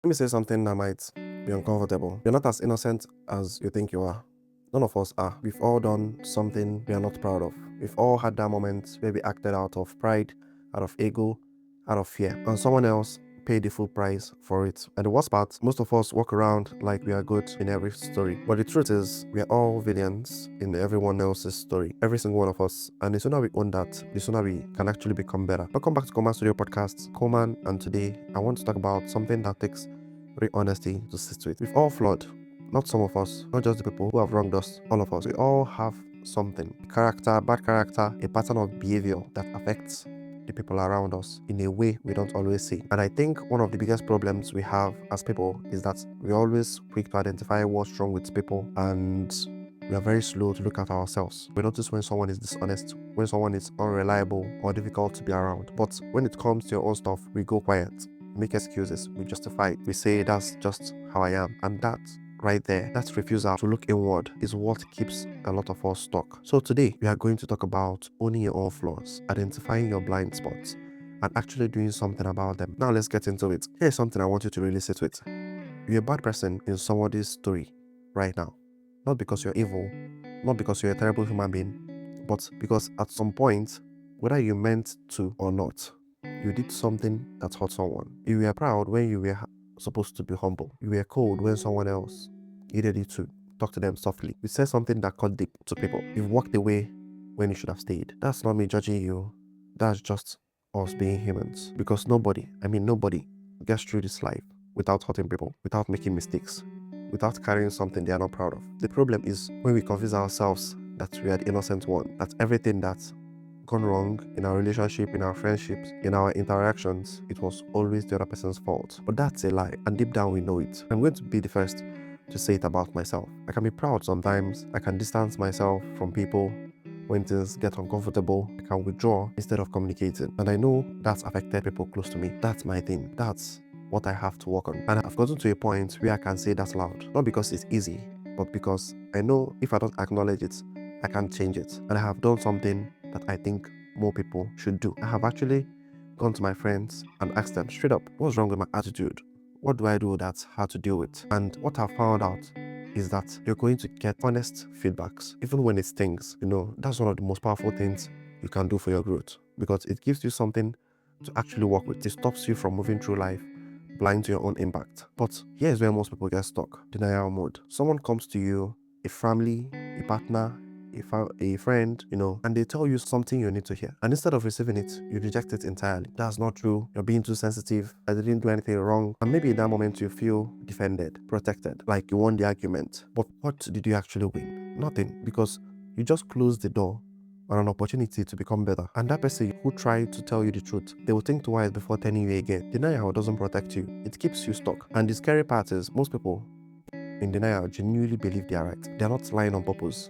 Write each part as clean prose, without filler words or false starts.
Let me say something that might be uncomfortable. You're not as innocent as you think you are. None of us are. We've all done something we are not proud of. We've all had that moment where we acted out of pride, out of ego, out of fear, and someone else paid the full price for it. And the worst part, most of us walk around like we are good in every story. But the truth is, we are all villains in everyone else's story. Every single one of us. And the sooner we own that, the sooner we can actually become better. Welcome back to Coleman Studio Podcast. Coleman, and today I want to talk about something that takes real honesty to sit with. We've all flawed. Not some of us, not just the people who have wronged us, all of us. We all have something. Character, bad character, a pattern of behavior that affects the people around us in a way we don't always see. And I think one of the biggest problems we have as people is that we're always quick to identify what's wrong with people, and we are very slow to look at ourselves. We notice when someone is dishonest, when someone is unreliable or difficult to be around. But when it comes to your own stuff, we go quiet, make excuses, we justify it. We say that's just how I am. And that right there, that refusal to look inward is what keeps a lot of us stuck. So today, we are going to talk about owning your own flaws, identifying your blind spots, and actually doing something about them. Now let's get into it. Here's something I want you to really sit with. You're a bad person in somebody's story right now. Not because you're evil, not because you're a terrible human being, but because at some point, whether you meant to or not, you did something that hurt someone. You were proud when you were supposed to be humble. You were cold when someone else needed you to talk to them softly. You said something that cut deep to people. You've walked away when you should have stayed. That's not me judging you. That's just us being humans. Because nobody gets through this life without hurting people, without making mistakes, without carrying something they are not proud of. The problem is when we convince ourselves that we are the innocent one, that everything that's gone wrong in our relationship, in our friendships, in our interactions, it was always the other person's fault. But that's a lie, and deep down we know it. I'm going to be the first to say it about myself. I can be proud sometimes, I can distance myself from people when things get uncomfortable. I can withdraw instead of communicating. And I know that's affected people close to me. That's my thing. That's what I have to work on. And I've gotten to a point where I can say that loud. Not because it's easy, but because I know if I don't acknowledge it, I can't change it. And I have done something that I think more people should do. I have actually gone to my friends and asked them straight up, what's wrong with my attitude? What do I do that's hard to deal with? And what I found out is that you're going to get honest feedbacks, even when it stings. That's one of the most powerful things you can do for your growth, because it gives you something to actually work with. It stops you from moving through life blind to your own impact. But here's where most people get stuck: denial mode. Someone comes to you, a family, a partner, a friend, and they tell you something you need to hear. And instead of receiving it, you reject it entirely. That's not true. You're being too sensitive. I didn't do anything wrong. And maybe in that moment you feel defended, protected, like you won the argument. But what did you actually win? Nothing, because you just closed the door on an opportunity to become better. And that person who tried to tell you the truth, they will think twice before telling you again. Denial doesn't protect you. It keeps you stuck. And the scary part is most people in denial genuinely believe they are right. They're not lying on purpose.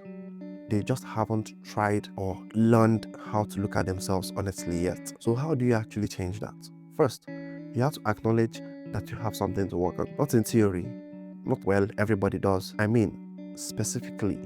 They just haven't tried or learned how to look at themselves honestly yet. So how do you actually change that? First, you have to acknowledge that you have something to work on. Not in theory, not well, everybody does. I mean, specifically,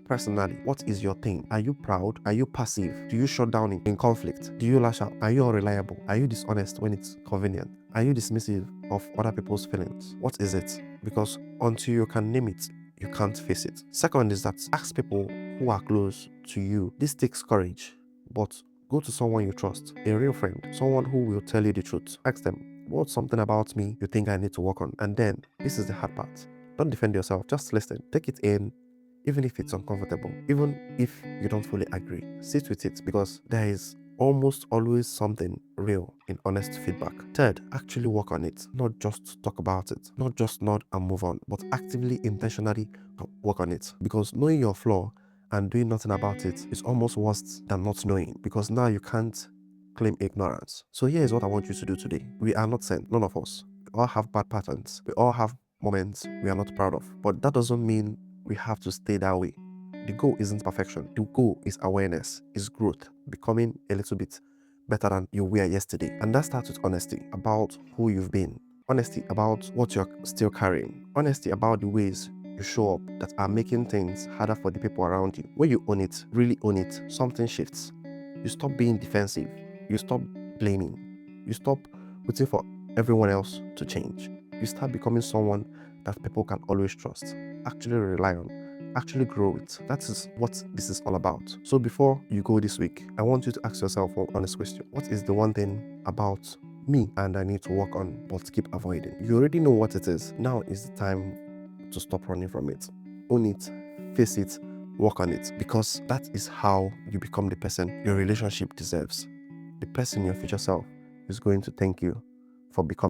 personally, what is your thing? Are you proud? Are you passive? Do you shut down in conflict? Do you lash out? Are you unreliable? Are you dishonest when it's convenient? Are you dismissive of other people's feelings? What is it? Because until you can name it, you can't face it. Second is that ask people who are close to you. This takes courage, but go to someone you trust, a real friend, someone who will tell you the truth. Ask them, what's something about me you think I need to work on? And then, this is the hard part. Don't defend yourself, just listen. Take it in, even if it's uncomfortable, even if you don't fully agree. Sit with it, because there is almost always something real in honest feedback. Third, actually work on it. Not just talk about it, not just nod and move on, but actively, intentionally work on it. Because knowing your flaw and doing nothing about it is almost worse than not knowing, because now you can't claim ignorance. So here is what I want you to do today. We are not sent, none of us. We all have bad patterns. We all have moments we are not proud of. But that doesn't mean we have to stay that way. The goal isn't perfection. The goal is awareness, is growth, becoming a little bit better than you were yesterday. And that starts with honesty about who you've been, honesty about what you're still carrying, honesty about the ways you show up that are making things harder for the people around you. When you own it, really own it, something shifts. You stop being defensive. You stop blaming. You stop waiting for everyone else to change. you start becoming someone that people can always trust, actually rely on, actually grow with. That is what this is all about. So before you go this week, I want you to ask yourself one honest question. What is the one thing about me and I need to work on but keep avoiding? You already know what it is. Now is the time to stop running from it. Own it, face it, work on it, because that is how you become the person your relationship deserves. The person your future self is going to thank you for becoming.